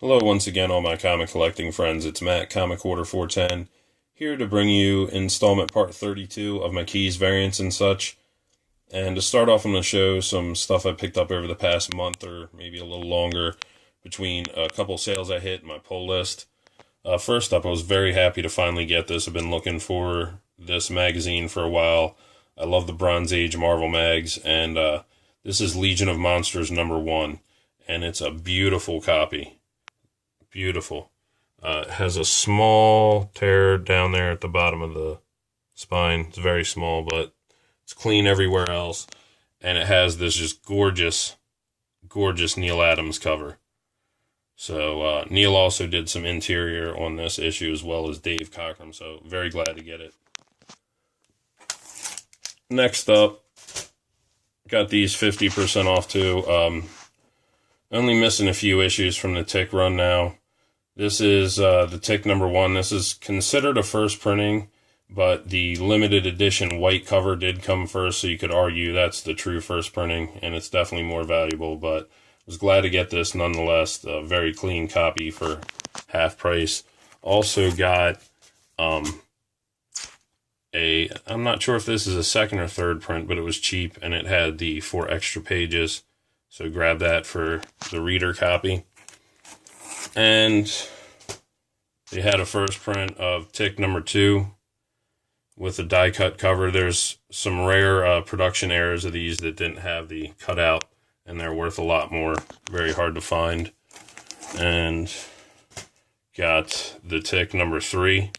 Hello once again, all my comic collecting friends. It's Matt, Comic Order 410, here to bring you installment part 32 of my keys, variants, and such. And to start off on the show, some stuff I picked up over the past month or maybe a little longer between a couple sales I hit and my pull list. First up, I was very happy to finally get this. I've been looking for this magazine for a while. I love the Bronze Age Marvel mags, and this is Legion of Monsters #1, and it's a beautiful copy. Beautiful. It has a small tear down there at the bottom of the spine. It's very small, but it's clean everywhere else. And it has this just gorgeous, gorgeous Neal Adams cover. So Neal also did some interior on this issue as well as Dave Cockrum. So very glad to get it. Next up, got these 50% off too. Only missing a few issues from the Tick run now. This is the Tick #1. This is considered a first printing, but the limited edition white cover did come first, so you could argue that's the true first printing, and it's definitely more valuable, but I was glad to get this nonetheless. A very clean copy for half price. Also got I'm not sure if this is a second or third print, but it was cheap, and it had the 4 extra pages, so grab that for the reader copy. And they had a first print of Tick #2 with a die cut cover. There's some rare production errors of these that didn't have the cutout, and they're worth a lot more. Very hard to find. And got the Tick #3.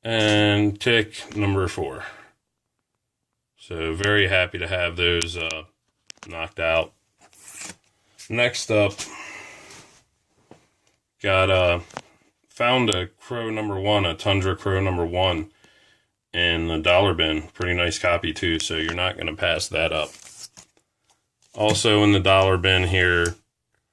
And Tick #4. So very happy to have those knocked out. Next up, got found a Crow #1, a Tundra Crow #1 in the dollar bin. Pretty nice copy too, so you're not going to pass that up. Also in the dollar bin here,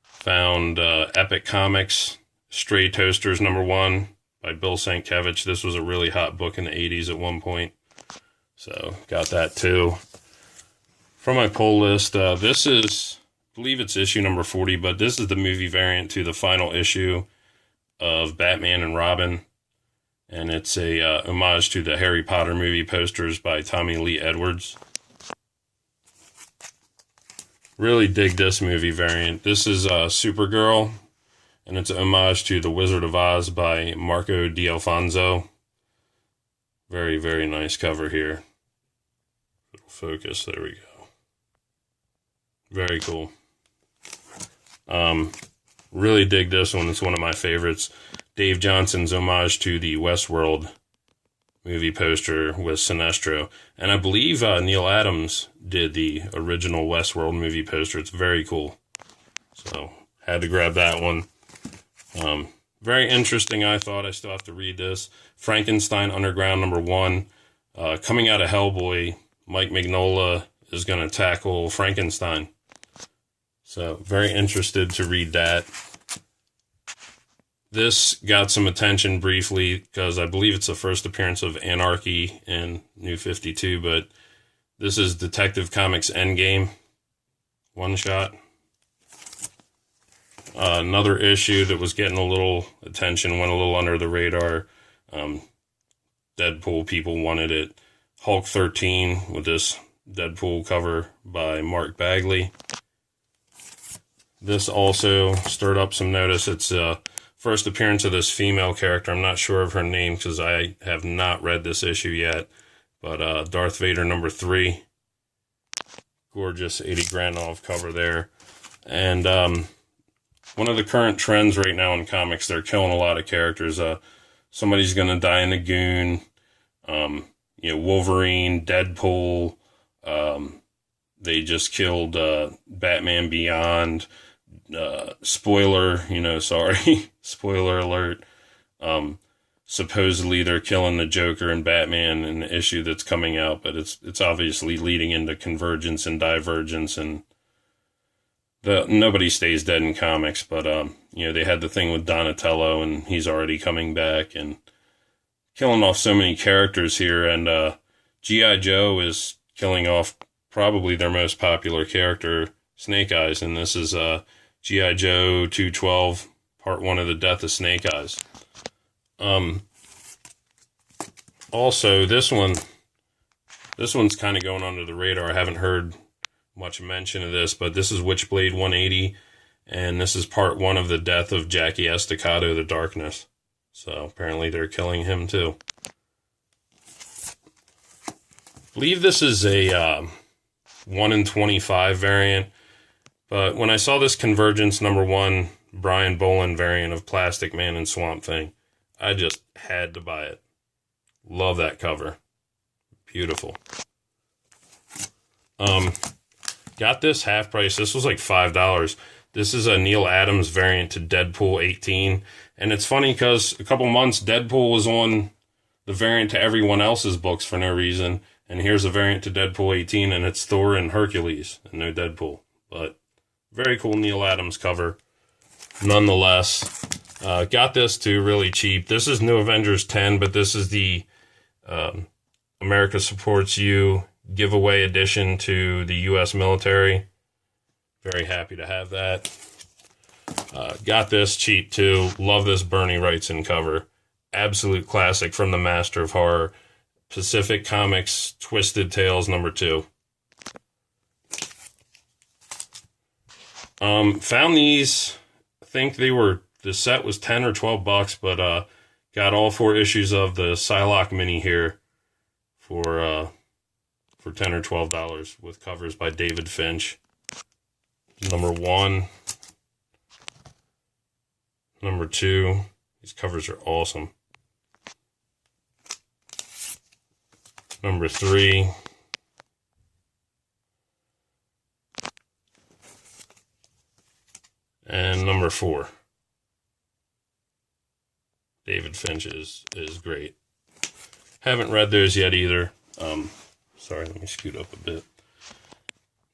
found Epic Comics Stray Toasters #1 by Bill Sienkiewicz. This was a really hot book in the 80s at one point, so got that too. From my pull list, this is, I believe it's issue #40, but this is the movie variant to the final issue of Batman and Robin, and it's a homage to the Harry Potter movie posters by Tommy Lee Edwards. Really dig this movie variant. This is Supergirl, and it's a homage to The Wizard of Oz by Marco D'Alfonso. Very, very nice cover here. It'll focus, there we go. Very cool. Really dig this one. It's one of my favorites. Dave Johnson's homage to the Westworld movie poster with Sinestro. And I believe Neal Adams did the original Westworld movie poster. It's very cool. So, had to grab that one. Very interesting, I thought. I still have to read this. Frankenstein Underground #1. Coming out of Hellboy, Mike Mignola is going to tackle Frankenstein. So, very interested to read that. This got some attention briefly because I believe it's the first appearance of Anarchy in New 52, but this is Detective Comics Endgame one-shot. Another issue that was getting a little attention, went a little under the radar. Deadpool people wanted it. Hulk 13 with this Deadpool cover by Mark Bagley. This also stirred up some notice. It's first appearance of this female character. I'm not sure of her name because I have not read this issue yet. But Darth Vader #3. Gorgeous 80 Granov cover there. And one of the current trends right now in comics, they're killing a lot of characters. Somebody's going to die in a goon. Wolverine, Deadpool. They just killed Batman Beyond. Spoiler, sorry. Spoiler alert. Supposedly they're killing the Joker and Batman in the issue that's coming out, but it's obviously leading into convergence and divergence, and nobody stays dead in comics, but they had the thing with Donatello, and he's already coming back and killing off so many characters here, and G.I. Joe is killing off probably their most popular character, Snake Eyes, and this is G.I. Joe 212, Part 1 of the Death of Snake Eyes. Also, this one's kind of going under the radar. I haven't heard much mention of this, but this is Witchblade 180, and this is Part 1 of the Death of Jackie Estacado, The Darkness. So apparently they're killing him too. I believe this is a 1 in 25 variant, but when I saw this Convergence #1 Brian Boland variant of Plastic Man and Swamp Thing, I just had to buy it. Love that cover. Beautiful. Got this half price. This was like $5. This is a Neil Adams variant to Deadpool 18. And it's funny because a couple months Deadpool was on the variant to everyone else's books for no reason. And here's a variant to Deadpool 18, and it's Thor and Hercules, and no Deadpool. But very cool Neil Adams cover. Nonetheless, got this too really cheap. This is New Avengers 10, but this is the America Supports You giveaway edition to the U.S. military. Very happy to have that. Got this cheap too. Love this Bernie Wrightson cover. Absolute classic from the master of horror. Pacific Comics Twisted Tales #2. Found these. I think the set was $10 or $12, but got all 4 issues of the Psylocke mini here for $10 or $12 with covers by David Finch. #1, #2. These covers are awesome. #3. And #4. David Finch is great. Haven't read those yet either. Sorry, let me scoot up a bit.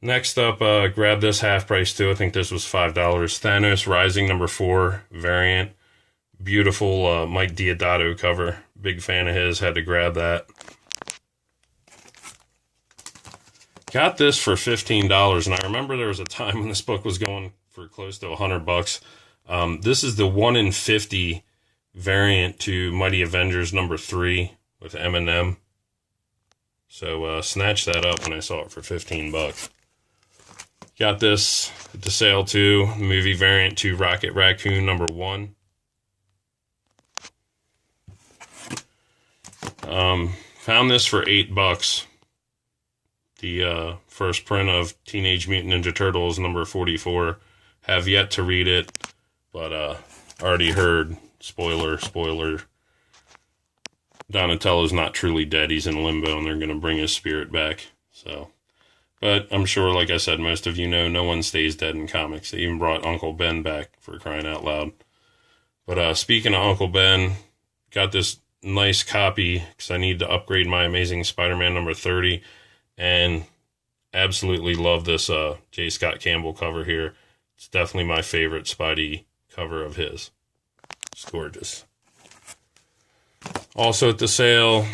Next up, grab this half price too. I think this was $5. Thanos Rising #4 variant. Beautiful Mike Deodato cover. Big fan of his. Had to grab that. Got this for $15, and I remember there was a time when this book was going for close to $100. This is the 1 in 50 variant to Mighty Avengers #3 with Eminem. So snatched that up when I saw it for $15. Got this at the sale too, movie variant to Rocket Raccoon #1. Found this for $8. The first print of Teenage Mutant Ninja Turtles #44. Have yet to read it, but already heard, spoiler, Donatello's not truly dead. He's in limbo, and they're going to bring his spirit back. So, but I'm sure, like I said, most of you know, no one stays dead in comics. They even brought Uncle Ben back, for crying out loud. But speaking of Uncle Ben, got this nice copy because I need to upgrade my Amazing Spider-Man #30. And absolutely love this J. Scott Campbell cover here. It's definitely my favorite Spidey cover of his. It's gorgeous. Also at the sale,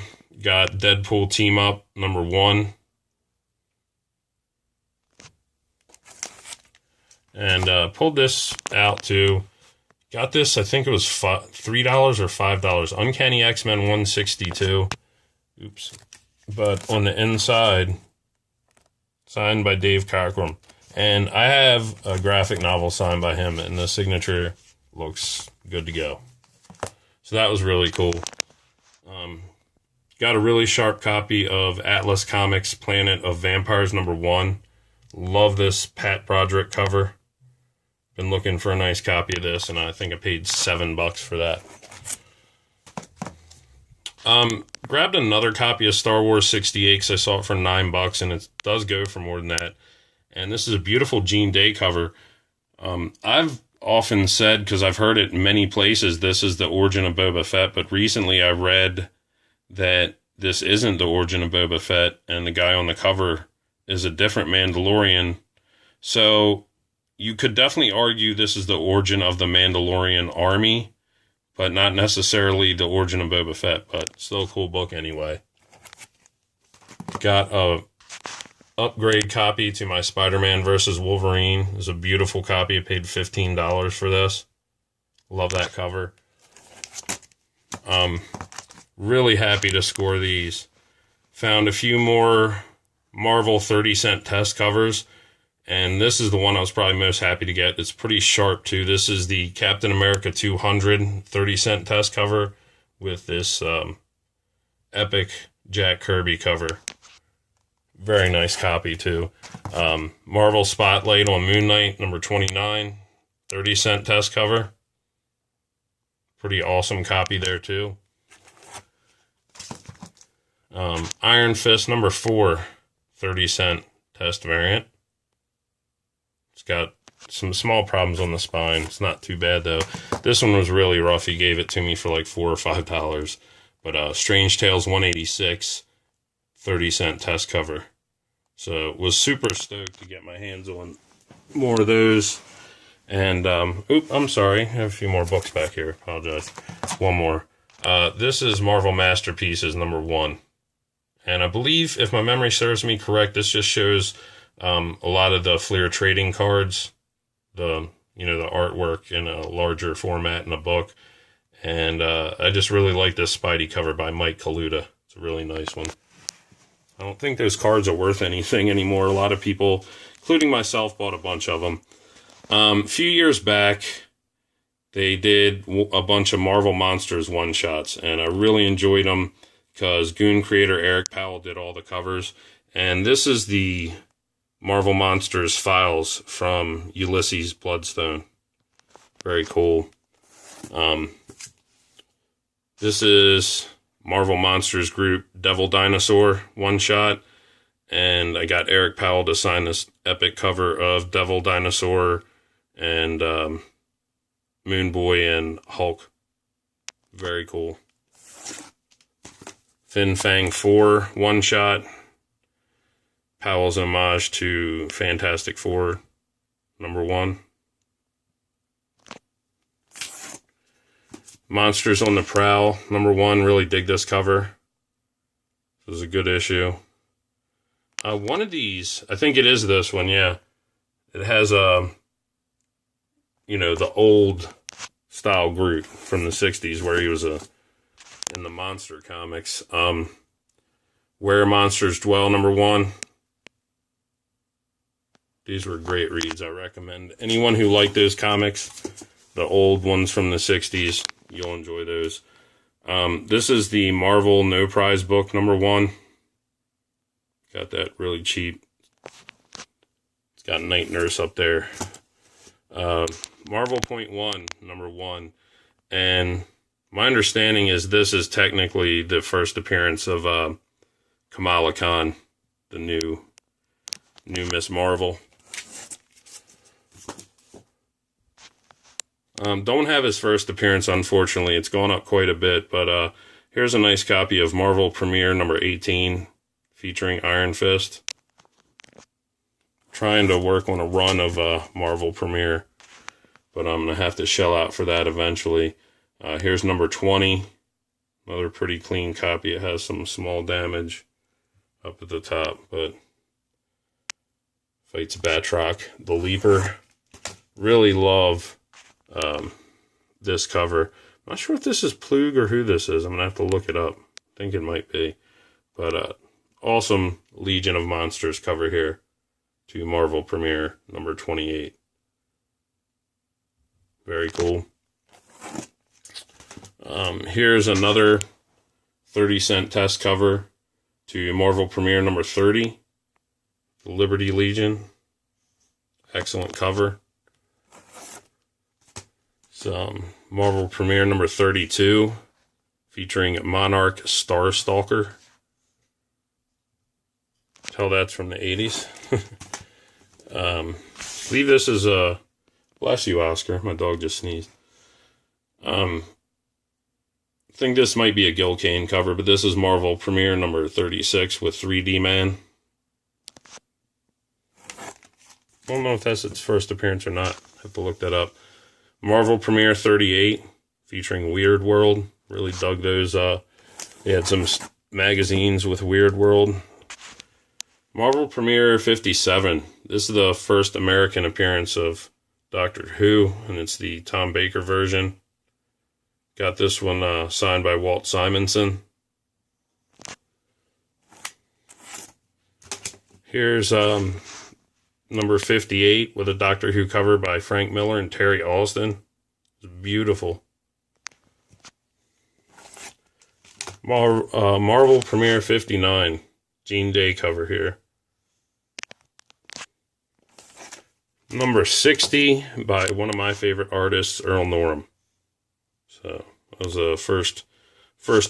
got Deadpool Team Up #1. And pulled this out too. Got this, I think it was $3 or $5. Uncanny X-Men 162. Oops. But on the inside, signed by Dave Cockrum. And I have a graphic novel signed by him, and the signature looks good to go. So that was really cool. Got a really sharp copy of Atlas Comics Planet of Vampires #1. Love this Pat Broderick cover. Been looking for a nice copy of this, and I think I paid $7 for that. Grabbed another copy of Star Wars 68 because I saw it for $9, and it does go for more than that. And this is a beautiful Gene Day cover. I've often said, because I've heard it in many places, this is the origin of Boba Fett, but recently I read that this isn't the origin of Boba Fett, and the guy on the cover is a different Mandalorian. So you could definitely argue this is the origin of the Mandalorian army, but not necessarily the origin of Boba Fett, but still a cool book anyway. Got a upgrade copy to my Spider-Man versus Wolverine. It's a beautiful copy. I paid $15 for this. Love that cover. Really happy to score these. Found a few more Marvel 30-cent test covers, and this is the one I was probably most happy to get. It's pretty sharp too. This is the Captain America 200 30-cent test cover with this epic Jack Kirby cover. Very nice copy too. Marvel Spotlight on Moon Knight, number 29, 30-cent test cover. Pretty awesome copy there too. Iron Fist number 4, 30-cent test variant. It's got some small problems on the spine. It's not too bad though. This one was really rough. He gave it to me for like $4 or $5. But Strange Tales 186, 30-cent test cover. So was super stoked to get my hands on more of those. And I'm sorry, I have a few more books back here. Apologize. One more. This is Marvel Masterpieces number 1. And I believe, if my memory serves me correct, this just shows a lot of the Fleer trading cards, the artwork in a larger format in a book. And I just really like this Spidey cover by Mike Kaluta. It's a really nice one. I don't think those cards are worth anything anymore. A lot of people, including myself, bought a bunch of them. A few years back, they did a bunch of Marvel Monsters one-shots, and I really enjoyed them because Goon creator Eric Powell did all the covers. And this is the Marvel Monsters files from Ulysses Bloodstone. Very cool. This is Marvel Monsters Group Devil Dinosaur one-shot. And I got Eric Powell to sign this epic cover of Devil Dinosaur and Moon Boy and Hulk. Very cool. Fin Fang 4 one-shot. Powell's homage to Fantastic Four number 1. Monsters on the Prowl number 1. Really dig this cover. This is a good issue. One of these, I think it is this one, yeah. It has the old style Groot from the 60s where he was in the monster comics. Where Monsters Dwell number 1. These were great reads. I recommend anyone who liked those comics, the old ones from the 60s, you'll enjoy those. This is the Marvel No Prize book number 1. Got that really cheap. It's got Night Nurse up there. Marvel Point 1 number 1. And my understanding is this is technically the first appearance of Kamala Khan, the new Miss Marvel. Don't have his first appearance, unfortunately. It's gone up quite a bit, but here's a nice copy of Marvel Premiere number 18, featuring Iron Fist. Trying to work on a run of Marvel Premiere, but I'm going to have to shell out for that eventually. Here's number 20, another pretty clean copy. It has some small damage up at the top, but fights Batroc, the Leaper. Really love this cover. I'm not sure if this is Plug or who this is. I'm going to have to look it up. I think it might be. But awesome Legion of Monsters cover here to Marvel Premiere number 28. Very cool. Here's another 30-cent test cover to Marvel Premiere number 30. The Liberty Legion. Excellent cover. Some Marvel Premiere number 32 featuring Monarch Starstalker. Tell that's from the 80s. I believe this is a... Bless you, Oscar. My dog just sneezed. I think this might be a Gil Kane cover, but this is Marvel Premiere number 36 with 3D Man. I don't know if that's its first appearance or not. I have to look that up. Marvel Premiere 38 featuring Weird World. Really dug those. They had some magazines with Weird World. Marvel Premiere 57. This is the first American appearance of Doctor Who, and it's the Tom Baker version. Got this one signed by Walt Simonson. Here's number 58 with a Doctor Who cover by Frank Miller and Terry Alston. It's beautiful. Marvel Premiere 59. Gene Day cover here. Number 60 by one of my favorite artists, Earl Norem. So that was the first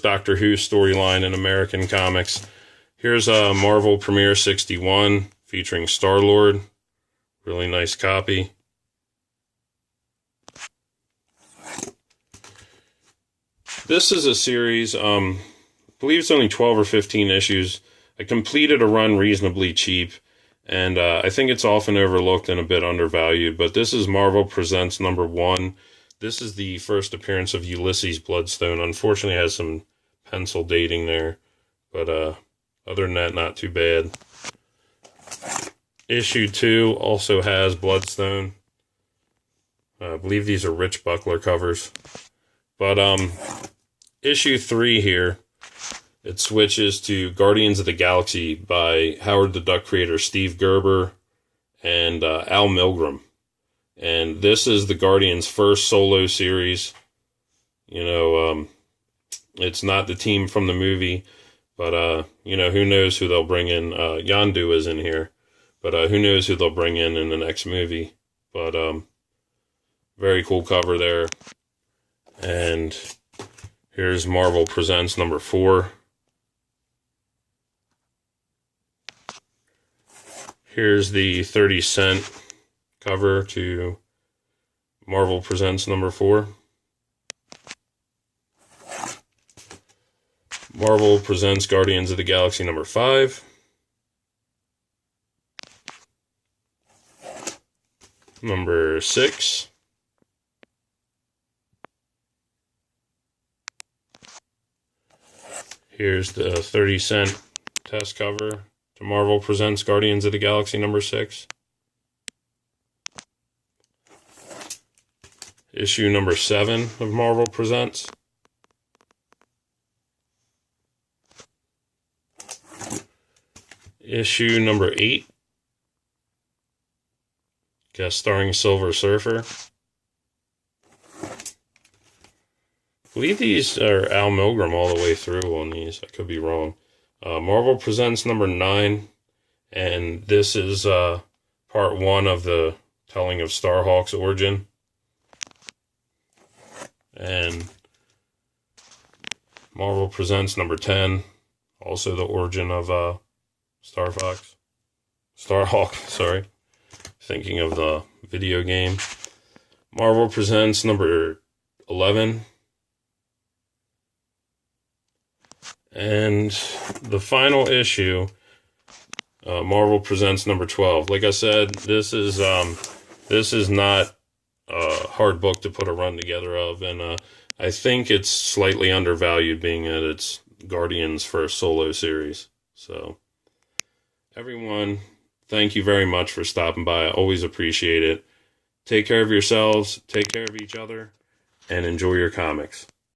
Doctor Who storyline in American comics. Here's a Marvel Premiere 61 featuring Star-Lord. Really nice copy. This is a series, I believe it's only 12 or 15 issues. I completed a run reasonably cheap, and I think it's often overlooked and a bit undervalued, but this is Marvel Presents number 1. This is the first appearance of Ulysses Bloodstone. Unfortunately, it has some pencil dating there, but other than that, not too bad. Issue 2 also has Bloodstone. I believe these are Rich Buckler covers. But issue 3 here, it switches to Guardians of the Galaxy by Howard the Duck creator Steve Gerber and Al Milgrom. And this is the Guardians' first solo series. You know, it's not the team from the movie, but, you know, who knows who they'll bring in. Yondu is in here, but who knows who they'll bring in the next movie. But very cool cover there. And here's Marvel Presents number 4. Here's the 30-cent cover to Marvel Presents number 4. Marvel Presents Guardians of the Galaxy number 5. Number 6. Here's the 30-cent test cover to Marvel Presents Guardians of the Galaxy number 6. Issue number 7 of Marvel Presents. Issue number 8. Guest starring Silver Surfer. I believe these are Al Milgrom all the way through on these. I could be wrong. Marvel Presents number 9. And this is part 1 of the telling of Starhawk's origin. And Marvel Presents number 10. Also the origin of Starhawk, sorry. Thinking of the video game. Marvel Presents number 11. And the final issue, Marvel Presents number 12. Like I said, this is not a hard book to put a run together of, and I think it's slightly undervalued being that it's Guardians' first solo series. So, everyone, thank you very much for stopping by. I always appreciate it. Take care of yourselves, take care of each other, and enjoy your comics.